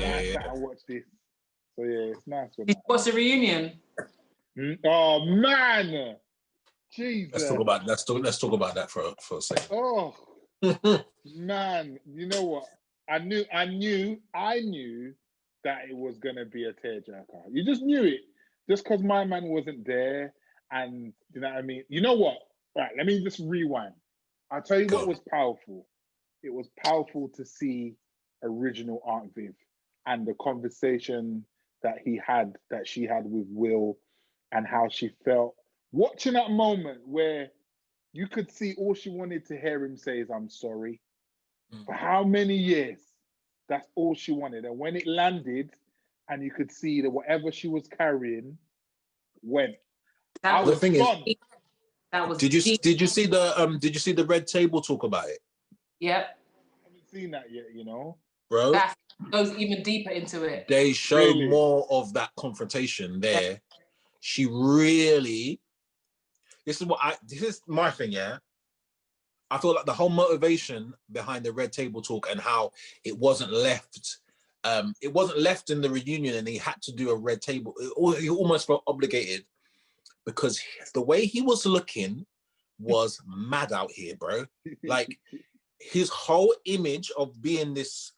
And I yeah. sat and watched this. So yeah, it's nice. Did you watch the reunion? Oh man, Jesus. Let's talk about that for a second. Oh man, you know what? I knew that it was gonna be a tearjerker. You just knew it, just because my man wasn't there, and you know what I mean. You know what? Right, let me just rewind. I'll tell you what was powerful. It was powerful to see original Aunt Viv and the conversation that she had with Will, and how she felt watching that moment where you could see all she wanted to hear him say is, "I'm sorry." For how many years? That's all she wanted. And when it landed, and you could see that whatever she was carrying went. That was the thing gone. Did you see the red table talk about it? Yep. I haven't seen that yet, you know, bro. That goes even deeper into it. They show more of that confrontation there. Yeah. She really. This is my thing, yeah. I feel like the whole motivation behind the red table talk and how it wasn't left in the reunion, and he had to do a red table. He almost felt obligated because the way he was looking was mad out here, bro. Like his whole image of being this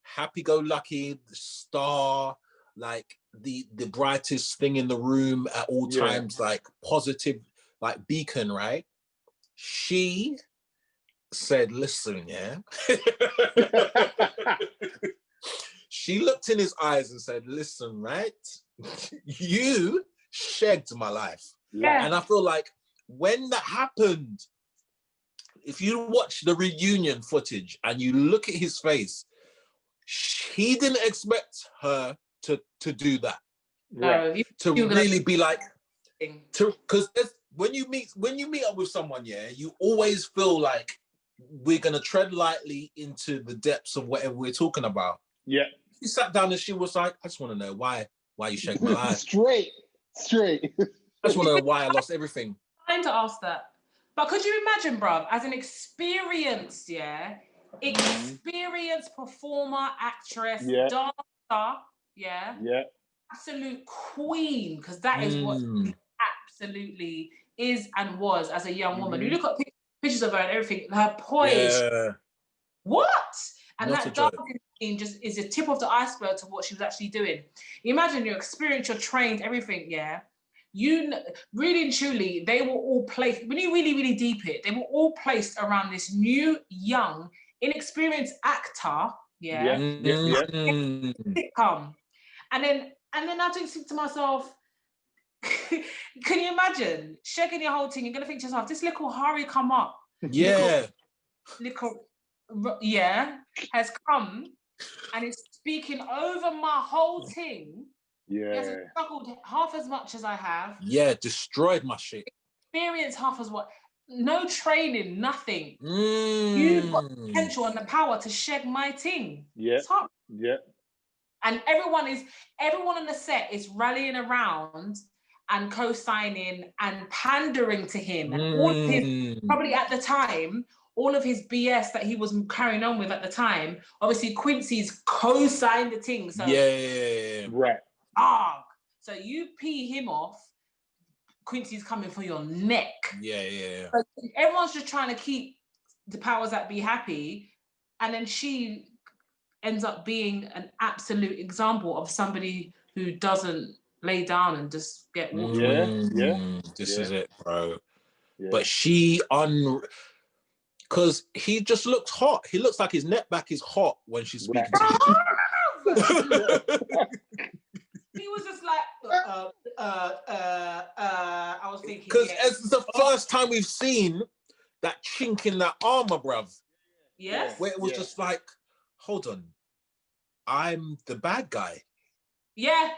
happy-go-lucky star, like the brightest thing in the room at all times, like positive, like beacon, right? She said, listen, yeah. She looked in his eyes and said, listen, right? You shagged my life. Yeah. And I feel like when that happened, if you watch the reunion footage and you look at his face, he didn't expect her to do that. No, to really be like, because when you meet up with someone, yeah, you always feel like we're gonna tread lightly into the depths of whatever we're talking about. Yeah. She sat down and she was like, I just want to know why you shagged my life. Straight. I just want to know why I lost everything. I'm trying to ask that. But could you imagine, bruv, as an experienced performer, actress, dancer, absolute queen, because that is what absolutely is and was as a young woman. You look at pictures of her and everything, her poise. Yeah. What? And not that dancing scene just is a tip of the iceberg to what she was actually doing. Imagine your experience, you're trained, everything, yeah. You really and truly, they were all placed, when you really, really deep it, they were all placed around this new, young, inexperienced actor, sitcom. And then I just think to myself, can you imagine shaking your whole thing? You're gonna think to yourself, this little Hari come up, has come and is speaking over my whole thing. He hasn't struggled half as much as I have. Yeah, destroyed my shit. Experience half as what. No training, nothing. You've got the potential and the power to shed my thing. Yeah. And everyone on the set is rallying around and co-signing and pandering to him. And all of his, probably at the time, all of his BS that he was carrying on with at the time, obviously Quincy's co-signed the thing. So right. So you pee him off, Quincy's coming for your neck. Yeah. So everyone's just trying to keep the powers that be happy, and then she ends up being an absolute example of somebody who doesn't lay down and just get walked away. This is it, bro. Yeah. But she because he just looks hot. He looks like his neck back is hot when she's speaking to him. He was just like, I was thinking. Because it's the first time we've seen that chink in that armor, bruv. Yes. Where it was just like, hold on, I'm the bad guy. Yeah.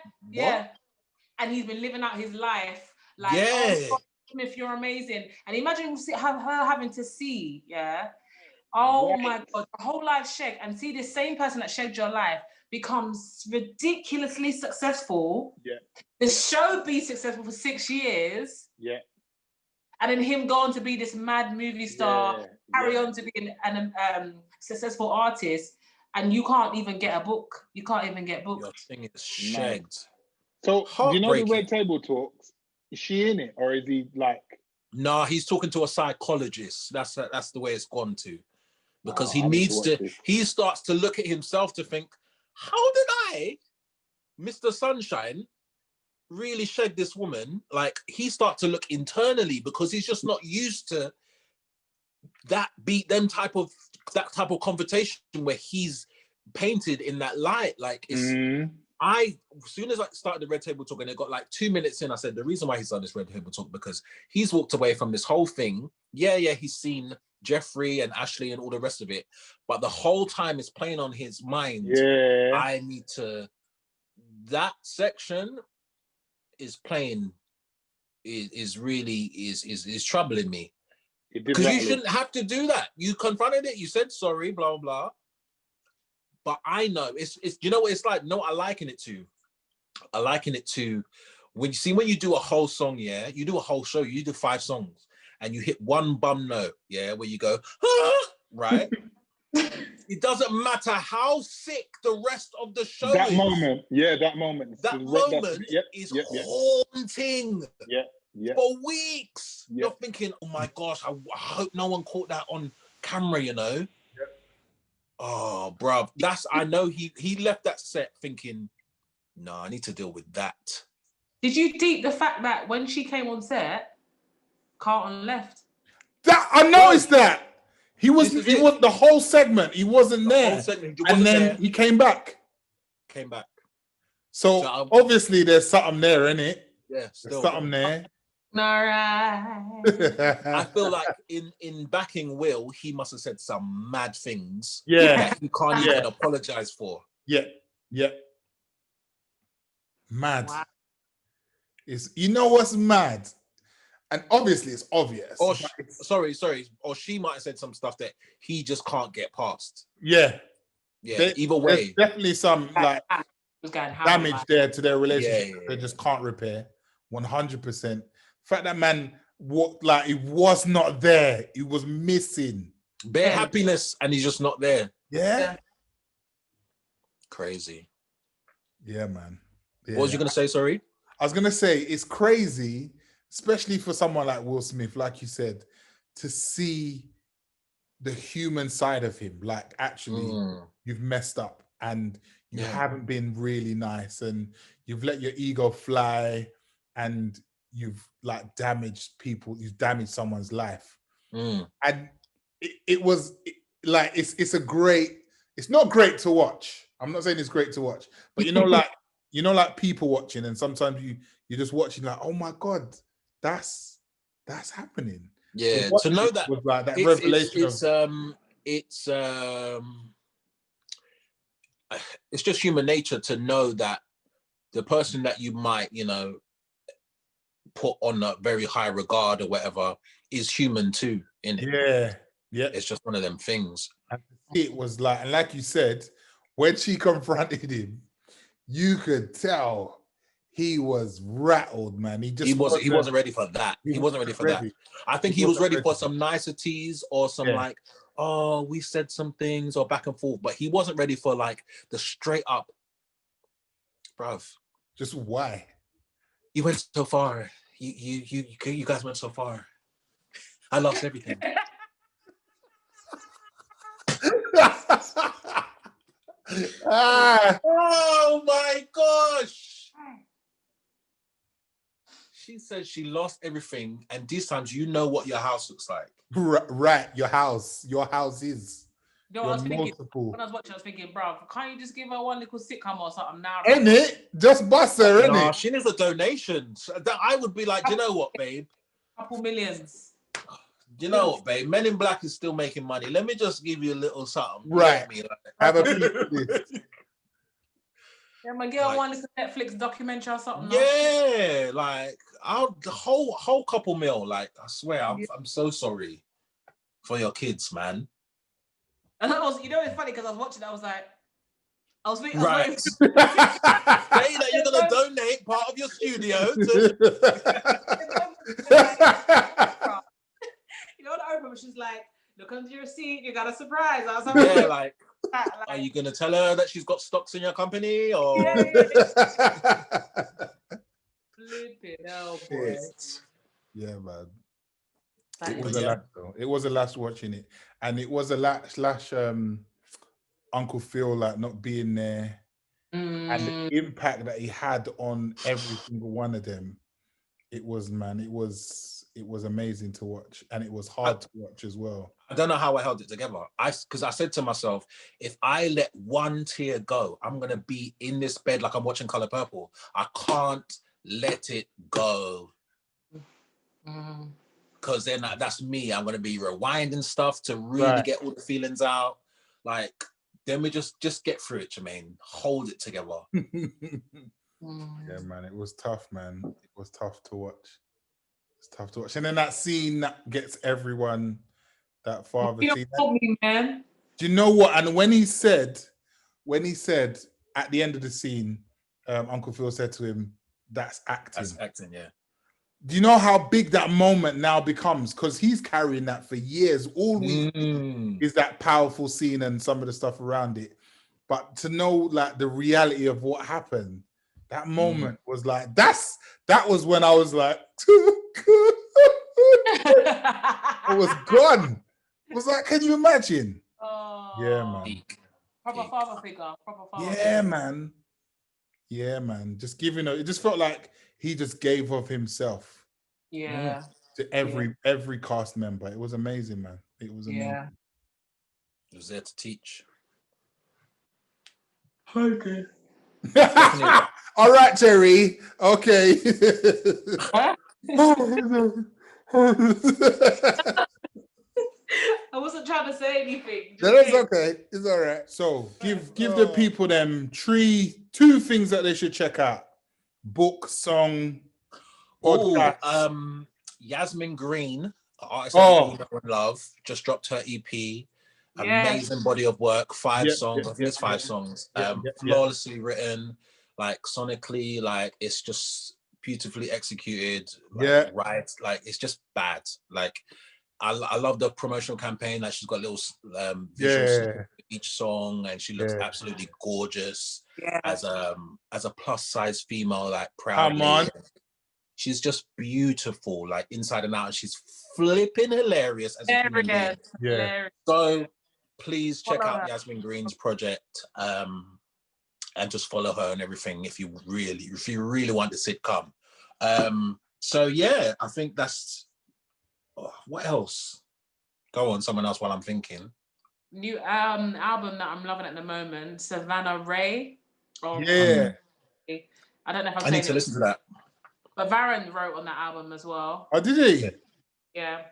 And he's been living out his life like, Smith, you're amazing. And imagine her having to see, my God, the whole life shag, and see this same person that shagged your life becomes ridiculously successful. Yeah. The show be successful for 6 years. Yeah. And then him go on to be this mad movie star, carry on to be an successful artist. and you can't even get a book. You can't even get booked. Your thing is shagged. So, do you know the Red Table Talks? Is she in it, or is he like? No, he's talking to a psychologist. That's the way it's gone to, because he starts to look at himself to think, how did I, Mr. Sunshine, really shag this woman? Like, he starts to look internally because he's just not used to that type of conversation where he's painted in that light. Like, it's as soon as I started the Red Table Talk and it got like 2 minutes in, I said the reason why he's done this Red Table Talk because he's walked away from this whole thing. Yeah, he's seen Jeffrey and Ashley and all the rest of it, but the whole time it's playing on his mind. Yeah, I need to. That section is playing is really troubling me because you shouldn't have to do that. You confronted it. You said sorry, blah blah blah. But I know it's you know what it's like. No, I liken it to when you do a whole song, yeah, you do a whole show, you do 5 songs, and you hit one bum note, yeah, where you go, right? It doesn't matter how sick the rest of the show that is. Moment, that moment is haunting. For weeks. You're thinking, oh my gosh, I hope no one caught that on camera, you know. Oh, bruv, I know he left that set thinking, no, I need to deal with that. Did you deep the fact that when she came on set, Carlton left? That I noticed that. He was the whole segment. He wasn't there. And then he came back. So obviously there's something there, innit? Yeah, there's something there. All right. I feel like in backing Will, he must have said some mad things that he can't even apologize for. Yeah. Mad. Wow. You know what's mad? And obviously it's obvious. Or sorry. Or she might have said some stuff that he just can't get past. Yeah. Either way. There's definitely some like damage there to their relationship they just can't repair. 100%. Fact that man walked like he was not there. He was missing. Bare happiness and he's just not there. Yeah. Crazy. Yeah, man. Yeah. What was you gonna say, sorry? I was gonna say it's crazy, especially for someone like Will Smith, like you said, to see the human side of him. Like, actually, you've messed up and you haven't been really nice and you've let your ego fly and you've like damaged people, you've damaged someone's life. And it was like, it's not great to watch. I'm not saying it's great to watch, but like people watching, and sometimes you're just watching like, oh my God, that's happening. Yeah, to know that was like that revelation. It's just human nature to know that the person that you might, put on a very high regard or whatever is human too, innit? Yeah. It's just one of them things. And it was like, and like you said, when she confronted him, you could tell he was rattled, man. He wasn't ready for that. He wasn't ready for that. I think he was ready for some niceties or some like, oh, we said some things or back and forth, but he wasn't ready for like the straight up, bruv. Just why? You went so far. You guys went so far. I lost everything. Oh my gosh. She said she lost everything, and these times you know what your house looks like. Right, your house is. You know what I was thinking? When I was watching, I was thinking, bro, can't you just give her one little sitcom or something now? Ain't it? Just bust her, ain't it? She needs a donation. I would be like, you know what, babe? Couple millions. You know what, babe? Men in Black is still making money. Let me just give you a little something. Right. Have a piece of this. Yeah, my girl, one little Netflix documentary or something. Yeah, like the whole couple mil. Like, I swear, I'm so sorry for your kids, man. And I was, it's funny because I was watching. I was thinking, right. Say that you're gonna donate part of your studio to. You know what I opened? She's like, look under your seat. You got a surprise. I was like, Are you gonna tell her that she's got stocks in your company, or? Flipping hell, boy. Yeah, man. That It is was a lash though. It was a lash watching it, and it was a lash. Uncle Phil like not being there, and the impact that he had on every single one of them. It was, man. It was amazing to watch, and it was hard to watch as well. I don't know how I held it together. Because I said to myself, if I let one tear go, I'm gonna be in this bed like I'm watching Color Purple. I can't let it go. Because then that's me. I'm gonna be rewinding stuff to really get all the feelings out. Like, then we just get through it, Jermaine. Hold it together. Yeah, man. It was tough, man. It was tough to watch. It's tough to watch. And then that scene that gets everyone, that father scene. Me, man. Do you know what? And when he said at the end of the scene, Uncle Phil said to him, "That's acting." That's acting, yeah. Do you know how big that moment now becomes? Because he's carrying that for years. All we see is that powerful scene and some of the stuff around it. But to know like the reality of what happened, that moment was like, that was when I was like, I was gone. It was like, can you imagine? Oh, yeah, man. Proper father figure. Yeah, man. Yeah, man. Just giving it just felt like he just gave of himself. Yeah. To every cast member. It was amazing, man. It was amazing. Yeah. He was there to teach. Okay. All right, Terry. Okay. I wasn't trying to say anything. That's okay. It's all right. So give the people them two things that they should check out: book, song, podcast. Yasmin Green, artist that we know and love, just dropped her EP. Amazing body of work. 5 songs. I think it's 5 songs. Flawlessly written, like sonically, like it's just beautifully executed. Like, right, like it's just bad. Like I love the promotional campaign. Like she's got little visuals each song, and she looks absolutely gorgeous as a plus size female, like proudly. Come on. She's just beautiful, like inside and out. And she's flipping hilarious as a human being. Yeah. So please check out Yasmin Green's project and just follow her and everything if you really want the sitcom. So yeah, I think that's what else? Go on, someone else while I'm thinking. New album that I'm loving at the moment, Savannah Ray. I don't know if I need to listen to that. But Varun wrote on that album as well. Oh, did he? Yeah.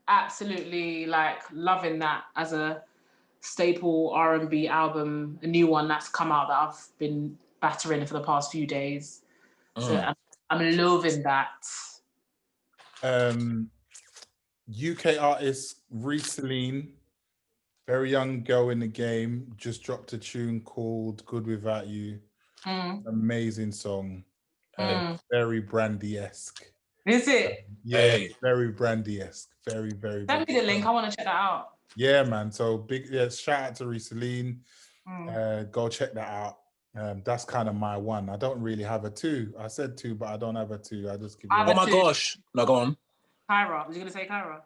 Absolutely like loving that as a staple R&B album, a new one that's come out that I've been battering for the past few days. So I'm loving that. UK artist Celine, very young girl in the game, just dropped a tune called Good Without You. Amazing song. Very Brandy-esque. Is it? Very Brandy-esque. Very, very. Send me the link. I want to check that out. Yeah, man. So big shout out to Celine. Go check that out. That's kind of my one. I don't really have a 2. I said 2, but I don't have a 2. I just give you oh my gosh. No, go on. Kyra. Was you going to say Kyra?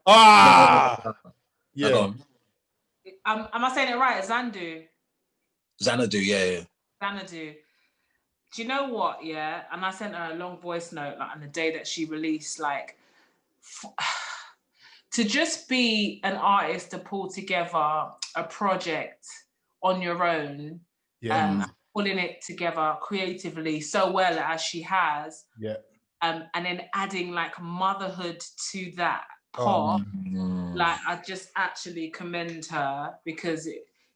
Yeah. No, go on. Am I saying it right? Xanadu. Xanadu, yeah. Xanadu. Do you know what? Yeah, and I sent her a long voice note like on the day that she released. Like, to just be an artist to pull together a project on your own, pulling it together creatively so well as she has, and then adding like motherhood to that part. Like, I just actually commend her because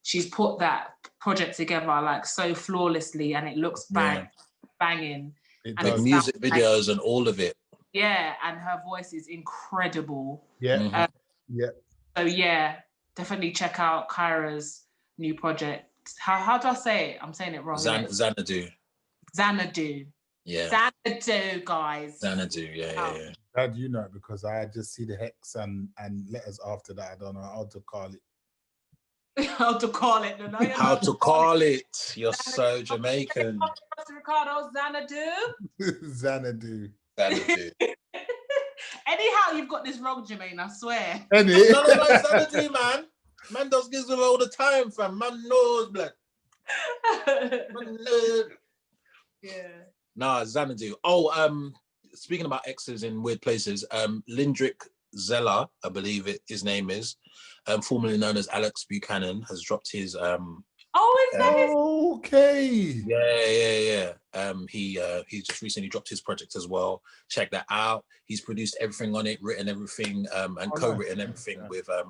she's put that project together like so flawlessly, and it looks banging. With music videos and all of it. Yeah, and her voice is incredible. So yeah, definitely check out Kyra's new project. How do I say it? I'm saying it wrong. Xanadu. Xanadu. Yeah. Xanadu, guys. Xanadu, yeah. How do you know it? Because I just see the hex and letters after that. I don't know how to call it. How to call it? No, How to call it? You're so Jamaican. Ricardo, Xanadu. Xanadu. Xanadu. Anyhow, you've got this wrong, Jermaine. I swear. No, it's Xanadu, man. Man does gives them all the time, fam. Man knows, blood. Man knows. Yeah. Nah, Xanadu. Oh, speaking about exes in weird places, Lindrick Zeller, I believe his name is, formerly known as Alex Buchanan, has dropped his Oh, is that his? Okay. Yeah. He just recently dropped his project as well. Check that out. He's produced everything on it, written everything, and co-written everything with a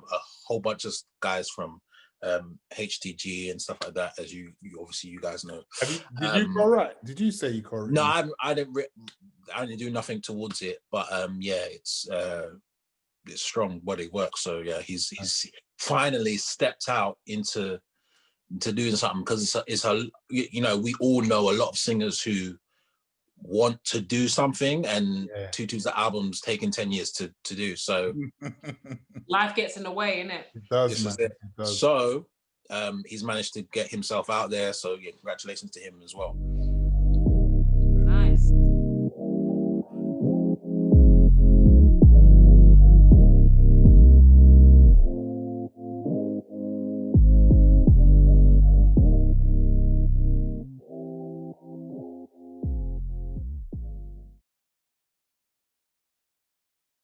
whole bunch of guys from HTG and stuff like that. As you obviously you guys know. Did you co-write? Did you say you co-wrote? No, I didn't do nothing towards it, but yeah, it's strong body work. So yeah, he's finally stepped out into doing something, because it's a you know, we all know a lot of singers who want to do something, and Tutu's the album's taken 10 years to do. So Life gets in the way, innit? It does, man. It does. So he's managed to get himself out there. So yeah, congratulations to him as well.